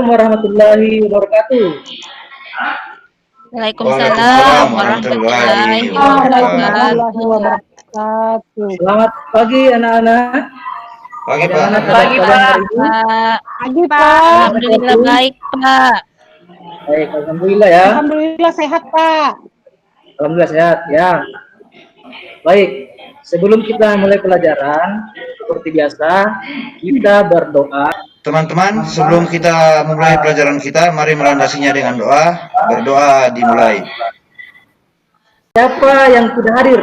warahmatullahi wabarakatuh. Waalaikumsalam warahmatullahi wabarakatuh. Selamat pagi anak-anak. Pagi Pak. Pagi Pak. Pagi Pak. Alhamdulillah baik Pak. Baik, alhamdulillah ya. Alhamdulillah sehat Pak. Alhamdulillah sehat ya. Baik, sebelum kita mulai pelajaran, seperti biasa kita berdoa. Teman-teman, sebelum kita memulai pelajaran kita, mari melandasinya dengan doa. Berdoa dimulai. Siapa yang sudah hadir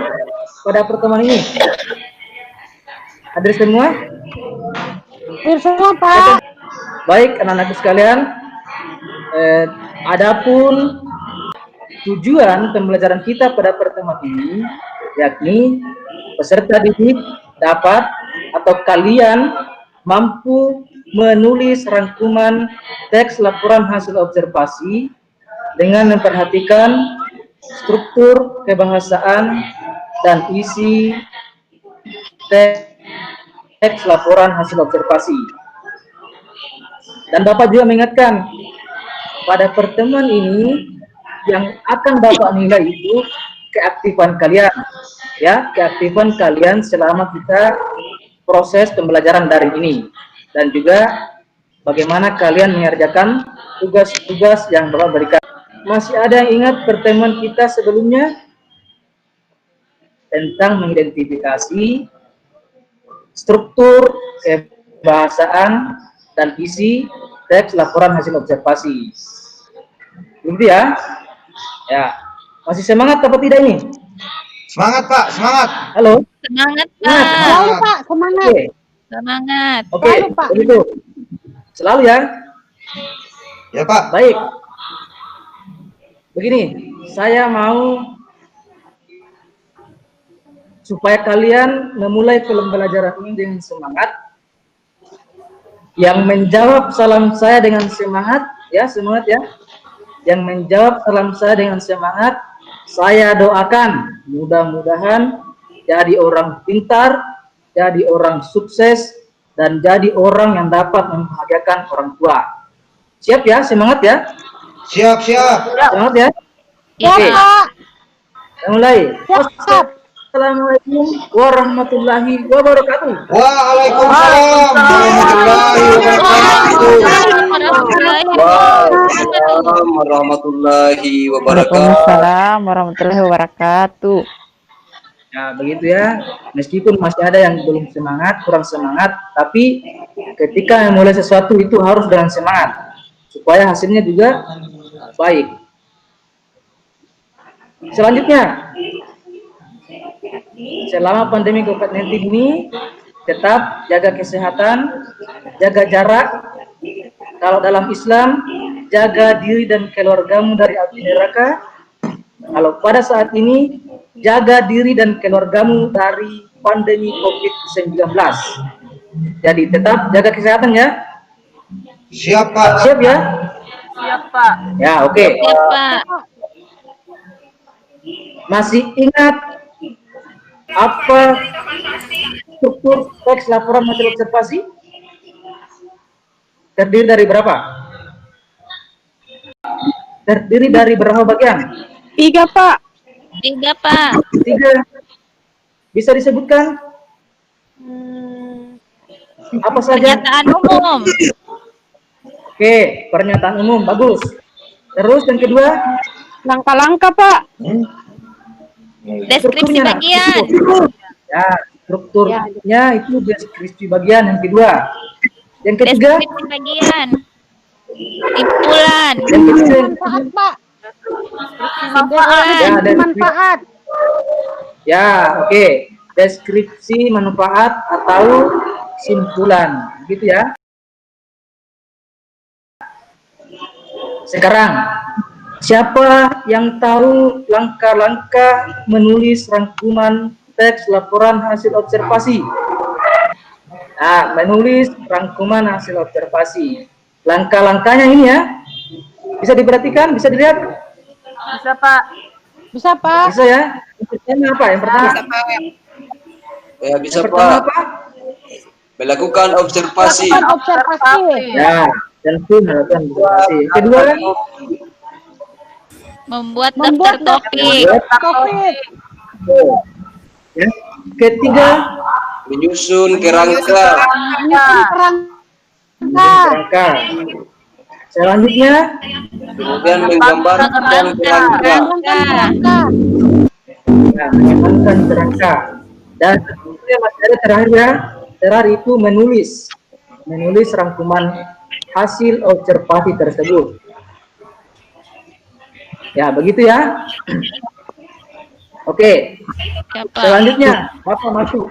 pada pertemuan ini? Hadir semua? Hadir semua Pak. Baik, anak-anakku sekalian. Adapun tujuan pembelajaran kita pada pertemuan ini, yakni peserta didik dapat atau kalian mampu menulis rangkuman teks laporan hasil observasi dengan memperhatikan struktur kebahasaan dan isi teks laporan hasil observasi. Dan Bapak juga mengingatkan, pada pertemuan ini yang akan Bapak nilai itu keaktifan kalian, ya, keaktifan kalian selama kita proses pembelajaran daring ini, dan juga bagaimana kalian mengerjakan tugas-tugas yang Bapak berikan. Masih ada yang ingat pertemuan kita sebelumnya tentang mengidentifikasi struktur kebahasaan dan isi teks laporan hasil observasi. Begitu ya? Ya. Masih semangat apa tidak ini? Semangat Pak, semangat. Halo? Semangat Pak. Selalu Pak, semangat. Oke. Semangat. Oke, Selalu, Pak. begitu. Selalu ya? Ya Pak. Baik. Begini, saya mau supaya kalian memulai pembelajaran ini dengan semangat. Yang menjawab salam saya dengan semangat, ya, semangat ya. Yang menjawab salam saya dengan semangat, saya doakan mudah-mudahan jadi orang pintar, jadi orang sukses, dan jadi orang yang dapat membahagiakan orang tua. Siap ya, semangat ya? Siap, siap. Semangat ya? Ya Oke. Pak. Kita mulai. Siap. Assalamualaikum warahmatullahi wabarakatuh. Waalaikumsalam warahmatullahi wabarakatuh. Waalaikumsalam warahmatullahi wabarakatuh. Waalaikumsalam warahmatullahi wabarakatuh. Ya, begitu ya. Meskipun masih ada yang belum semangat, kurang semangat, tapi ketika memulai sesuatu itu harus dengan semangat supaya hasilnya juga baik. Selanjutnya, selama pandemi COVID-19 ini tetap jaga kesehatan, jaga jarak. Kalau dalam Islam, jaga diri dan keluargamu dari api neraka. Kalau pada saat ini, jaga diri dan keluargamu dari pandemi COVID-19. Jadi tetap jaga kesehatan ya. Siap Pak. Siap ya? Siap Pak. Ya, oke. Siap Pak. Masih ingat apa struktur teks laporan hasil observasi? Terdiri dari berapa? Terdiri dari berapa bagian? 3 Pak. 3 Pak. 3. Bisa disebutkan? Apa saja? Pernyataan umum. Oke, pernyataan umum, bagus. Terus yang kedua? Langkah-langkah Pak. Deskripsi Strukturnya. bagian. Ya, strukturnya itu deskripsi bagian yang kedua. Yang ketiga? Deskripsi bagian. Simpulan. Yang ketiga? Manfaat Pak. Simpulan. Ya, deskripsi. Manfaat. Ya, oke. Deskripsi manfaat atau simpulan, gitu ya. Sekarang, siapa yang tahu langkah-langkah menulis rangkuman teks laporan hasil observasi? Nah, menulis rangkuman hasil observasi. Langkah-langkahnya ini ya. Bisa diperhatikan, bisa dilihat? Bisa Pak. Bisa Pak. Bisa ya? Yang pertama apa? Yang pertama? Ya bisa Yang pertama Pak. apa? Melakukan observasi. Lakukan observasi. Ya, tentu melakukan observasi. Yang kedua, Membuat daftar topik. Topik. ya. Ketiga, Menyusun kerangka. Kerangka. kerangka. Selanjutnya, Kemudian menggambarkan kerangka. mengembangkan kerangka. Dan tentunya masih ada terakhir ya, terakhir itu menulis rangkuman hasil observasi tersebut. Ya, begitu ya. Oke, Ya, Pak. selanjutnya Bapak masuk.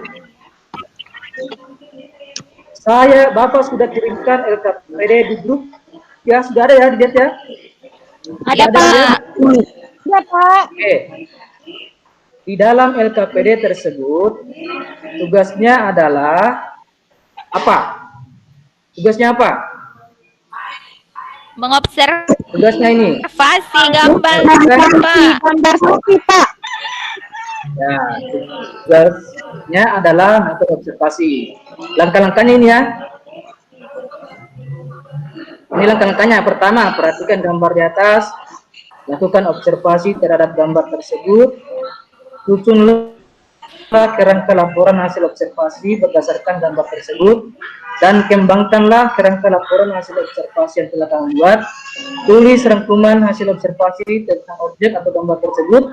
Bapak sudah kirimkan LKPD di grup. Ya, sudah ada ya, dilihat ya. Ada, Sudah ya? Pak. Ya, Pak. Oke. Di dalam LKPD tersebut, tugasnya adalah apa? Tugasnya apa? Mengobservasi Tugasnya ini. gambar, Pak. Gambar sapi, Pak. Ya, tugasnya adalah metode observasi. Langkah-langkahnya ini ya. Ini langkah-langkahnya. Pertama, perhatikan gambar di atas. Lakukan observasi terhadap gambar tersebut. Susunlah kerangka laporan hasil observasi berdasarkan gambar tersebut. Dan kembangkanlah kerangka laporan hasil observasi yang telah kamu buat. Tulis rangkuman hasil observasi tentang objek atau gambar tersebut.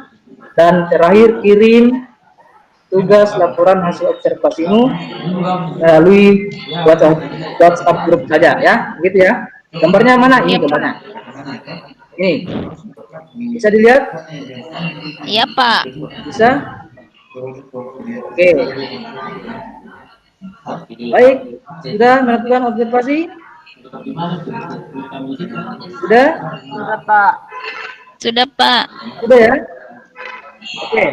Dan terakhir, kirim tugas laporan hasil observasimu melalui WhatsApp grup saja ya, gitu ya. Gambarnya mana? Ini gambarnya. Ini bisa dilihat? Iya, Pak. Bisa? Oke. Baik, sudah melakukan observasi? Sudah? Sudah, Pak. Sudah, Pak. Sudah ya? Oke.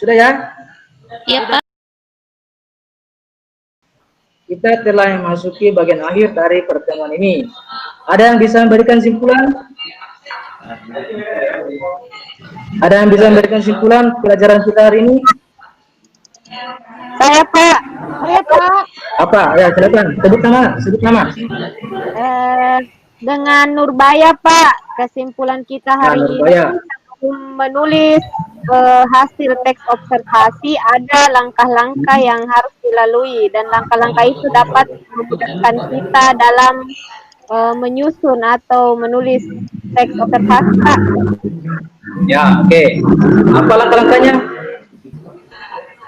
Sudah ya? Iya, Pak. Kita telah memasuki bagian akhir dari pertemuan ini. Ada yang bisa memberikan simpulan? Ada yang bisa memberikan simpulan pelajaran kita hari ini? Saya, Pak. Saya, Pak. Apa? Ya, silakan. Sebut nama. Sebut nama. Dengan Nurbaya, Pak. Kesimpulan kita hari Nurbaya. ini menulis hasil teks observasi, ada langkah-langkah yang harus dilalui dan langkah-langkah itu dapat memudahkan kita dalam menyusun atau menulis teks observasi, Pak. Ya, oke. Apa langkah-langkahnya?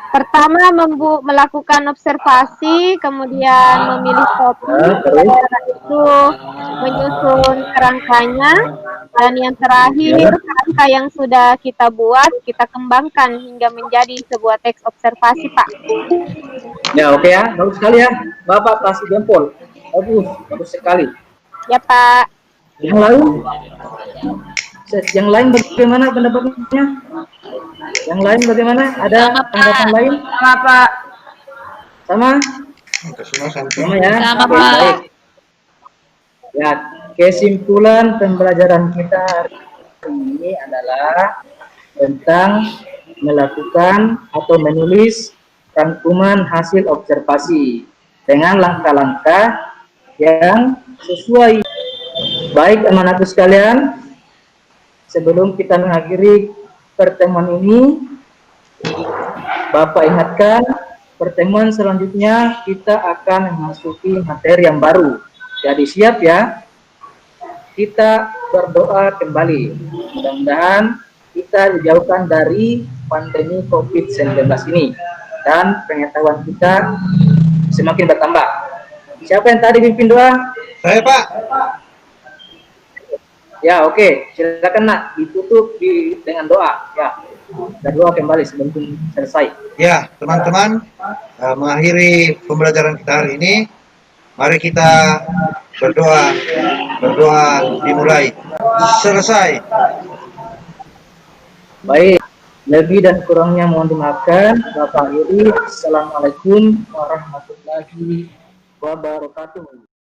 Pertama, melakukan observasi, kemudian memilih topik, setelah itu menyusun kerangkanya, dan yang terakhir, kerangka yang sudah kita buat, kita kembangkan hingga menjadi sebuah teks observasi, Pak. Ya, oke ya. Bagus sekali ya. Bapak kasih jempol. Bagus sekali. Ya, Pak. Yang lain? Yang lain bagaimana pendapatnya? Yang lain bagaimana? Ada tanggapan lain? Sama, Pak. Sama? Sama ya? Sama, Oke, Pak. baik. Ya, kesimpulan pembelajaran kita hari ini adalah tentang melakukan atau menulis rangkuman hasil observasi dengan langkah-langkah yang sesuai. Baik, anak-anakku sekalian, sebelum kita mengakhiri pertemuan ini, Bapak ingatkan pertemuan selanjutnya kita akan memasuki materi yang baru. Jadi siap ya. Kita berdoa kembali. Mudah-mudahan kita dijauhkan dari pandemi COVID-19 ini dan pengetahuan kita semakin bertambah. Siapa yang tadi pimpin doa? Saya, Pak. Ya, oke. Silakan nak ditutup dengan doa. Ya, kita doa kembali sebelum selesai. Ya, teman-teman, mengakhiri pembelajaran kita hari ini, mari kita berdoa dimulai. Selesai. Baik, lebih dan kurangnya mohon dimaafkan. Bapak akhiri. Assalamualaikum warahmatullahi wabarakatuh.